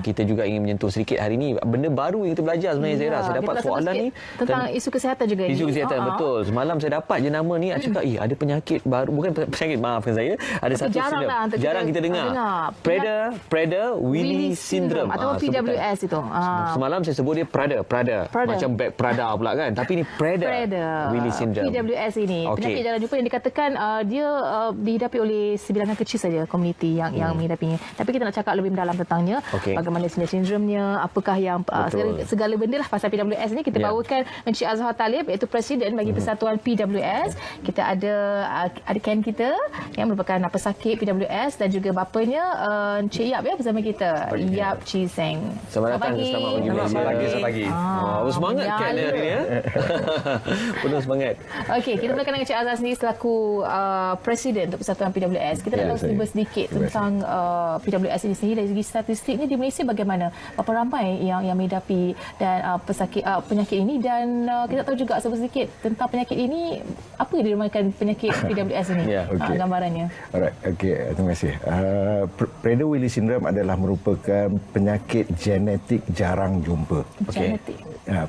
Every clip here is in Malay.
kita juga ingin menyentuh sedikit hari ini. Benda baru yang kita belajar sebenarnya, Zaira. Saya dapat soalan ni tentang isu kesihatan juga. Isu kesihatan, betul. Semalam saya dapat je nama ni, cakap ada penyakit baru, bukan penyakit, maafkan saya, ada satu jarang kita dengar. Prader-Willi syndrome atau PWS itu. Semalam saya sebut dia Prada. Macam beg Prada pula kan. Tapi ni Prader-Willi syndrome. PWS ini penyakit jalan jumpa yang dikatakan dia dihidapi oleh sebilangan kecil saja komuniti yang menghidapinya. Tapi kita nak cakap lebih mendalam tentangnya. Bagaimana sebenarnya sindromnya, apakah yang segala benda lah pasal PWS ni kita bawakan Encik Azhar Talib, iaitu Presiden bagi Persatuan PWS. Kita ada Ken kita yang merupakan pesakit PWS dan juga bapanya Encik Yap bersama kita. Yap Chiseng. Selamat datang ke Selamat Pagi Malaysia. Selamat pagi. Semangat Ken hari ni ya. Penuh semangat. Okey, kita mulakan dengan Encik Azhar sendiri selaku Presiden untuk Persatuan PWS. Kita nak tahu sedikit tentang PWS ini sendiri. Dari segi statistiknya di Malaysia bagaimana? Berapa ramai yang menghidapi dan penyakit ini, dan kita tahu juga sedikit tentang penyakit ini, apa yang dinamakan penyakit PWS ini? Gambarannya. Alright, terima kasih. Prader-Willi syndrome adalah merupakan penyakit genetik jarang jumpa.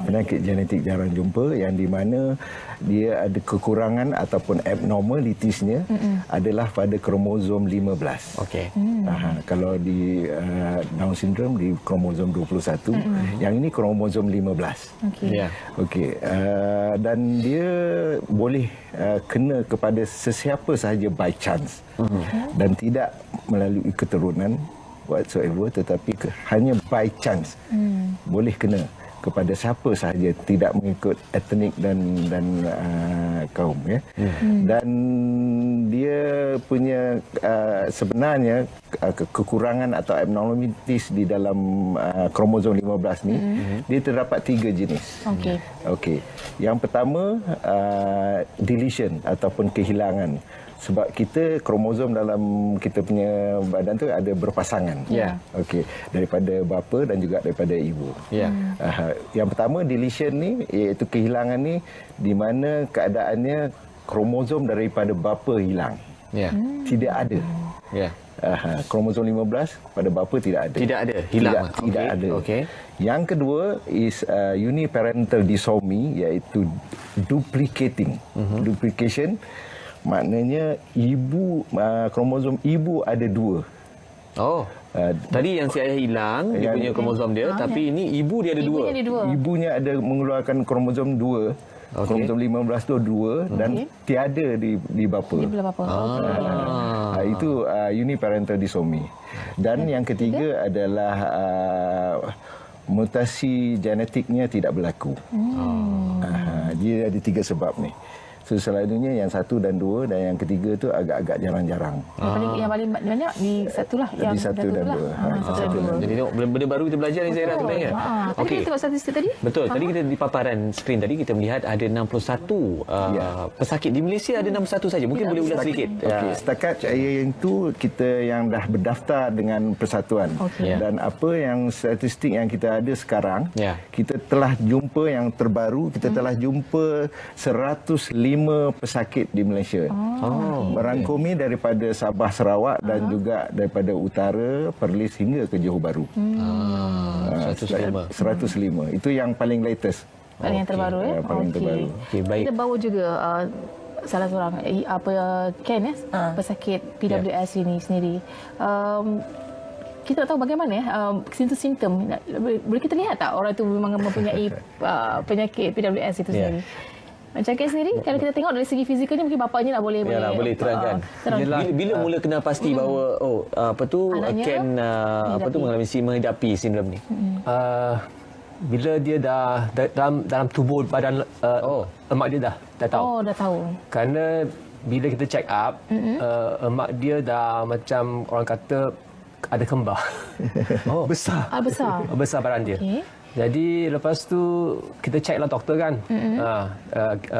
Penyakit genetik jarang jumpa yang di mana dia ada kekurangan ataupun abnormalitiesnya adalah pada kromosom 15. Kalau di Down syndrome di kromosom 21, yang ini kromosom 15. Dan dia boleh kena kepada sesiapa sahaja by chance dan tidak melalui keturunan whatsoever, tetapi hanya by chance boleh kena kepada siapa sahaja, tidak mengikut etnik dan kaum dan dia punya sebenarnya kekurangan atau abnormalities di dalam kromosom 15 ni dia terdapat 3 jenis. Yang pertama deletion ataupun kehilangan. Sebab kita kromosom dalam kita punya badan tu ada berpasangan. Daripada bapa dan juga daripada ibu. Yang pertama deletion ni, iaitu kehilangan ni, di mana keadaannya kromosom daripada bapa hilang. Tidak ada. Kromosom 15 pada bapa tidak ada. Tidak ada, hilang. Tidak ada. Yang kedua is uniparental disomy, iaitu duplicating. Duplication maknanya ibu, kromosom ibu ada 2. Tadi yang si ayah hilang, dia punya kromosom dia, tapi ini ibu dia ada 2. Ibunya ada mengeluarkan kromosom 2. Kromosom 15 tu 2 dan tiada di bapa. Itu uniparental disomy. Dan yang ketiga adalah mutasi genetiknya tidak berlaku. Dia ada 3 sebab ni. So, selalunya yang 1 dan 2, dan yang ketiga tu agak-agak jarang-jarang. Yang paling banyak di 1 lah. Di 1 dan 2. Jadi tengok benda baru kita belajar ni, Zaira, sebenarnya. Tadi kita tengok statistik tadi? Betul. Tadi kita di paparan skrin tadi kita melihat ada 61 pesakit. Di Malaysia ada 61 saja. Mungkin boleh ulas sedikit. Setakat yang itu kita yang dah berdaftar dengan persatuan. Dan apa yang statistik yang kita ada sekarang, kita telah jumpa yang terbaru, kita telah jumpa 105 pesakit di Malaysia. Merangkumi daripada Sabah, Sarawak dan juga daripada utara Perlis hingga ke Johor Bahru. 105. Itu yang paling latest. Paling yang terbaru paling terbaru. Baik. Kita bawa juga salah seorang Ken pesakit PWS ini sendiri. Kita tak tahu bagaimana simptom-simptom. Boleh kita lihat tak orang itu memang mempunyai penyakit PWS itu sendiri? Macam Ken sendiri, kalau kita tengok dari segi fizikalnya, mungkin bapanya lah boleh terangkan. Bila mula kenal pasti bahawa Ken mengalami menghidapi sindrom ni? Bila dia dah dalam tubuh badan emak dia dah tahu. Dah tahu. Kerana bila kita check up, emak dia dah macam orang kata ada kembar. Besar. Besar badan dia. Jadi lepas tu kita check lah doktor kan,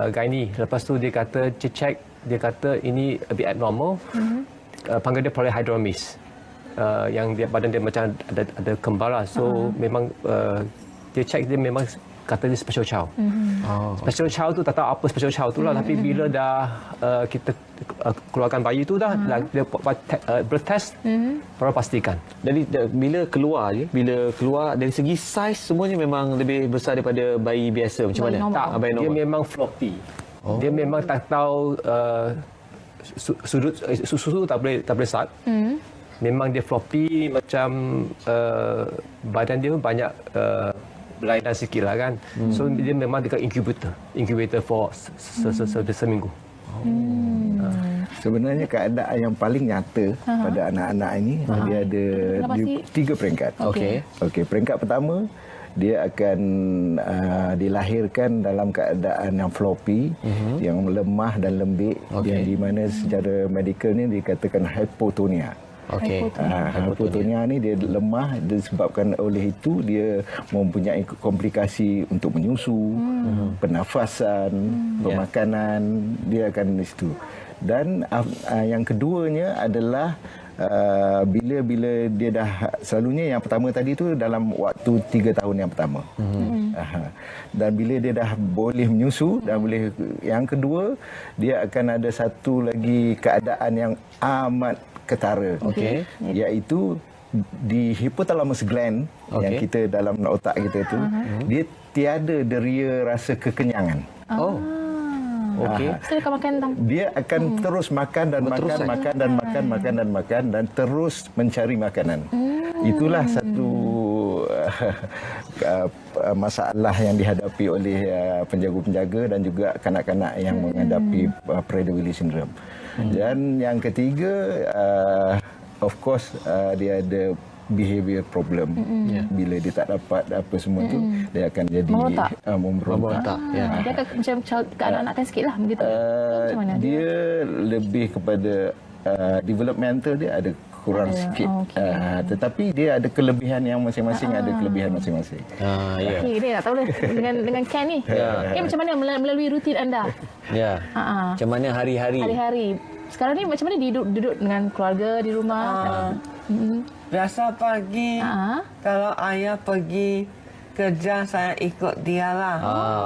gynae. Lepas tu dia kata dia kata ini a bit abnormal. Panggil dia polyhydramnios. Yang badan dia macam ada kembar lah. So memang dia check, dia memang kata dia special child. Special child tu tak tahu apa special child tu lah. Tapi bila dah kita keluarkan bayi tu dah dia buat birth test, baru pastikan. Jadi bila keluar dari segi saiz semuanya memang lebih besar daripada bayi biasa macam Bayi mana? normal. Tak, bayi Dia normal. memang floppy. Dia memang tak tahu sudut susu tak boleh sat. Memang dia floppy, macam badan dia pun banyak berlainan sikit lah kan. So dia memang dekat incubator for seminggu. Sebenarnya keadaan yang paling nyata pada anak-anak ini, dia ada tiga peringkat. Okey. Peringkat pertama, dia akan dilahirkan dalam keadaan yang floppy, yang lemah dan lembik, yang di mana secara medikal ni dikatakan hypotonia. Okey. Hypotonia ni dia lemah, disebabkan oleh itu dia mempunyai komplikasi untuk menyusu, pernafasan, pemakanan, dia akan di situ. Dan yang keduanya adalah bila dia dah, selalunya yang pertama tadi tu dalam waktu 3 tahun yang pertama. Dan bila dia dah boleh menyusu dan boleh, yang kedua dia akan ada satu lagi keadaan yang amat ketara, iaitu di hypothalamus gland yang kita dalam otak kita tu, dia tiada deria rasa kekenyangan. So, dia akan makan dia akan terus makan dan makan dan terus mencari makanan. Itulah satu masalah yang dihadapi oleh penjaga-penjaga dan juga kanak-kanak yang menghadapi Prader-Willi syndrome. Dan yang ketiga, of course, dia ada behavior problem. Bila dia tak dapat apa semua tu, dia akan jadi memberontak. Dia akan macam keanak-anakan sikit lah begitu. Macam mana Dia lebih kepada developmental, dia ada kurang sikit. Tetapi dia ada kelebihan yang masing-masing, ada kelebihan masing-masing. Okey, dia tak tahu lah dengan Ken ni. Ken, macam mana melalui rutin anda? Macam mana hari-hari? Sekarang ni macam mana duduk dengan keluarga di rumah? Biasa pagi, kalau ayah pergi kerja, saya ikut dia lah.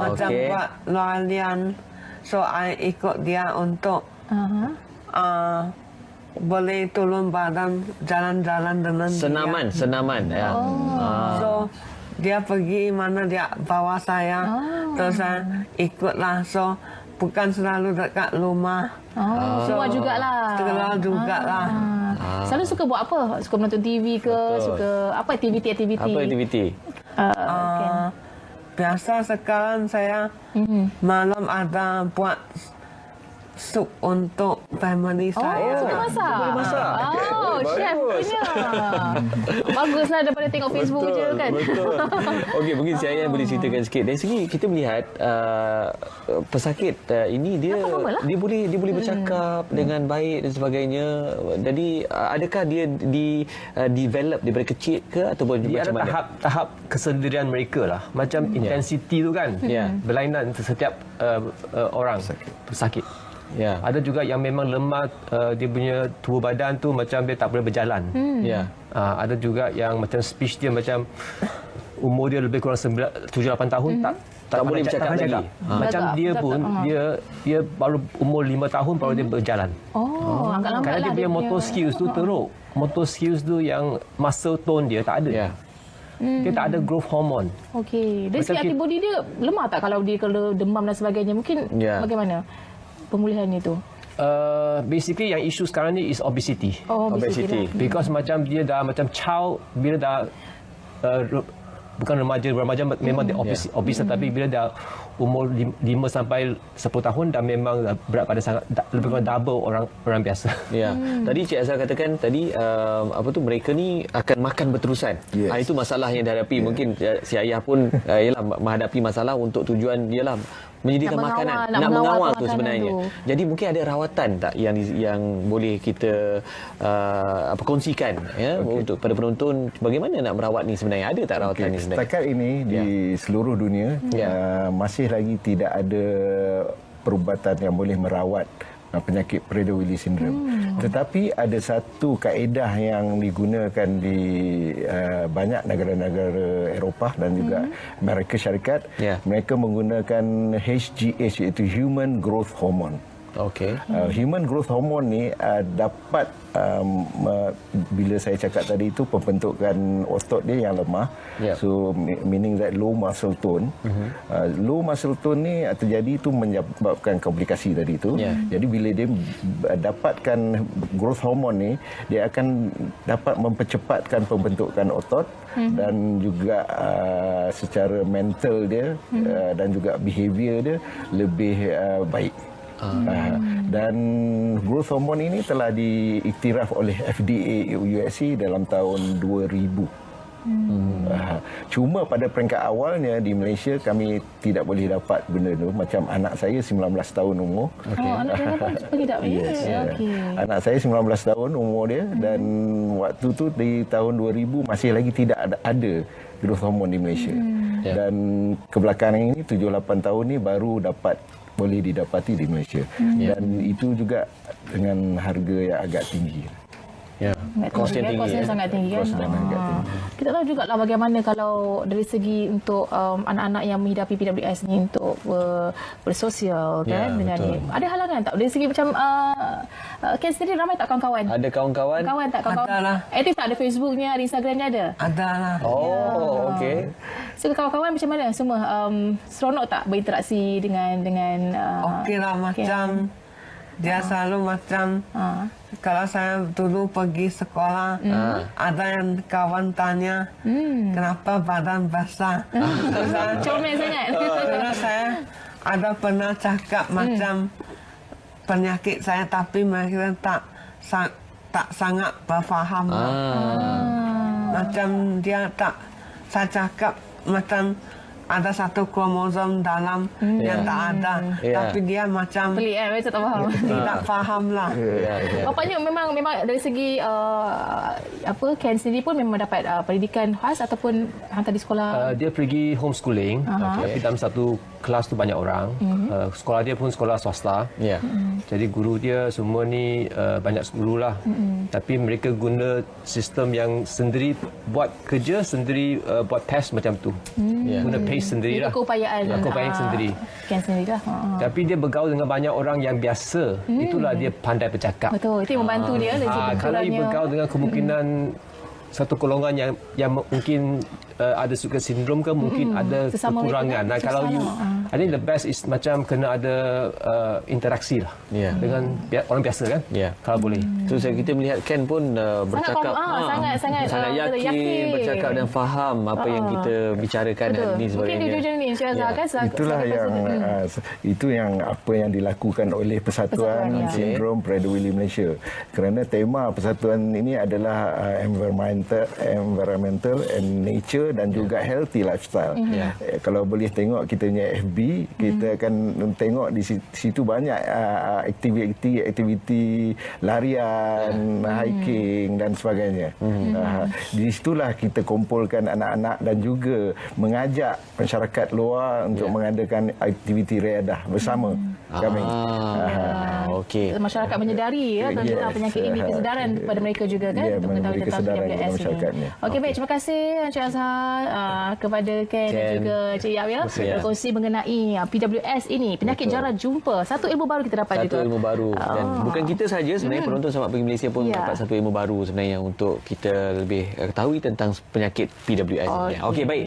Macam buat larian. So, saya ikut dia untuk boleh turun badan, jalan-jalan dengan Senaman. Ya. So, dia pergi mana dia bawa saya. Terus saya ikutlah. So, bukan selalu dekat rumah. Keluar jugalah. Keluar jugalah. Selalu suka buat apa? Suka menonton TV ke? Suka apa aktiviti? Apa aktiviti? Biasa sekarang saya malam ada buat sup untuk family saya. Suka masak? masak. Chef punya. Baguslah daripada tengok Facebook je kan. Betul. Okey, mungkin saya boleh ceritakan sikit. Dari segi kita melihat pesakit ini dia boleh bercakap dengan baik dan sebagainya. Jadi adakah dia develop daripada kecil ke ataupun dia macam ada mana? tahap kesendirian mereka lah. Macam intensity tu kan. Berlainan setiap orang pesakit. Ada juga yang memang lemah, dia punya tubuh badan tu macam dia tak boleh berjalan. Ada juga yang macam speech dia macam umur dia lebih kurang 7-8 tahun tak boleh bercakap lagi. Macam dia pun dia baru umur 5 tahun baru dia berjalan. Agak lambat Kerana lah dia punya motor skills tu teruk. Motor skills tu yang muscle tone dia tak ada. Dia tak ada growth hormone. Okey. Dari segi antibody dia lemah tak kalau demam dan sebagainya? Mungkin bagaimana pemulihan itu? Basically yang isu sekarang ni is obesity. Obesity. Because macam dia dah macam child, bila dah bukan remaja memang dia obese, tapi bila dah umur 5 sampai 10 tahun dah memang berat pada sangat lebih kurang double orang biasa. Tadi Cik Azhar katakan tadi mereka ni akan makan berterusan. Itu masalah yang dihadapi. Mungkin si ayah pun ialah menghadapi masalah untuk tujuan ialah menyediakan makanan, nak mengawal tu sebenarnya. Jadi mungkin ada rawatan tak yang boleh kita kongsikan untuk pada penonton, bagaimana nak merawat ni sebenarnya? Ada tak rawatan ni sebenarnya? Setakat ini di seluruh dunia masih lagi tidak ada perubatan yang boleh merawat penyakit Prader-Willi syndrome. Tetapi ada satu kaedah yang digunakan di banyak negara-negara Eropah dan juga Amerika Syarikat. Mereka menggunakan HGH, iaitu Human Growth Hormone. Okey. Human growth hormone ni dapat bila saya cakap tadi itu pembentukan otot dia yang lemah. So meaning that low muscle tone. Low muscle tone ni terjadi itu menyebabkan komplikasi tadi itu. Jadi bila dia dapatkan growth hormone ni, dia akan dapat mempercepatkan pembentukan otot dan juga secara mental dia dan juga behavior dia lebih baik. Dan growth hormone ini telah diiktiraf oleh FDA USA dalam tahun 2000. Cuma pada peringkat awalnya di Malaysia kami tidak boleh dapat benda tu. Macam anak saya 19 tahun umur. Anak saya pun tidak. Yes. Anak saya 19 tahun umur dia dan waktu tu di tahun 2000 masih lagi tidak ada growth hormone di Malaysia. Dan kebelakangan ini 7-8 tahun ni baru boleh didapati di Malaysia. Dan itu juga dengan harga yang agak tinggi. Kos yang tinggi. Kosnya sangat tinggi kan. Kita tahu juga lah bagaimana kalau dari segi untuk anak-anak yang menghidapi PWS ni untuk bersosial kan dengan ni. Ada halangan tak dari segi macam Ken sendiri ramai tak kawan-kawan? Ada kawan-kawan? Kawan tak kawan-kawan? Ada lah. Aktif tak ada Facebooknya, ada Instagramnya ada? Ada lah. Oh, okey. So kawan-kawan macam mana semua? Seronok tak berinteraksi dengan Okey lah macam dia selalu macam kalau saya dulu pergi sekolah ada yang kawan tanya kenapa badan besar. Comel sangat. Terus saya ada pernah cakap macam penyakit saya tapi mereka tak sangat berfaham. Macam dia tak, saya cakap macam ada satu kromosom dalam yang tak ada. Tapi dia macam pelik kan, saya tak faham. Tidak faham lah. Bapaknya memang dari segi Ken sendiri pun memang dapat pendidikan khas ataupun hantar di sekolah? Dia pergi homeschooling. Tapi dalam satu kelas tu banyak orang. Sekolah dia pun sekolah swasta. Jadi guru dia semua ni banyak guru lah. Tapi mereka guna sistem yang sendiri buat kerja, sendiri buat test macam tu. Guna pace sendiri lah. Keupayaan sendiri. Ken sendiri lah. Tapi dia bergaul dengan banyak orang yang biasa. Itulah dia pandai bercakap. Betul, itu yang membantu dia. Kalau dia bergaul dengan kemungkinan satu golongan yang mungkin ada suka sindrom ke mungkin ada kekurangan. Kalau I think the best is macam kena ada interaksi lah dengan orang biasa kan. Kalau boleh. So kita melihat Ken pun bercakap sangat yakin bercakap dan faham apa yang kita bicarakan hari ini sebagainya. Mungkin tujuan ni Syazah kan. Itulah itu yang apa yang dilakukan oleh Persatuan Sindrom Prader-Willi Malaysia. Kerana tema persatuan ini adalah environmental and nature dan juga healthy lifestyle. Kalau boleh tengok kita punya FB, kita akan tengok di situ banyak aktiviti larian, hiking dan sebagainya. Di situlah kita kumpulkan anak-anak dan juga mengajak masyarakat luar untuk mengadakan aktiviti riadah bersama kami. Okey. Masyarakat menyedari tentang penyakit ini, kesedaran pada mereka juga kan untuk mengetahui tentang PWS ini. Okey, baik, terima kasih Encik Azhar kepada Ken dan juga Cik Yap berkongsi mengenai PWS ini, penyakit jarang jumpa. Satu ilmu baru kita dapat juga. Satu ilmu baru. Dan bukan kita saja sebenarnya, penonton Selamat Pagi Malaysia pun dapat satu ilmu baru sebenarnya untuk kita lebih ketahui tentang penyakit PWS. Okey, baik.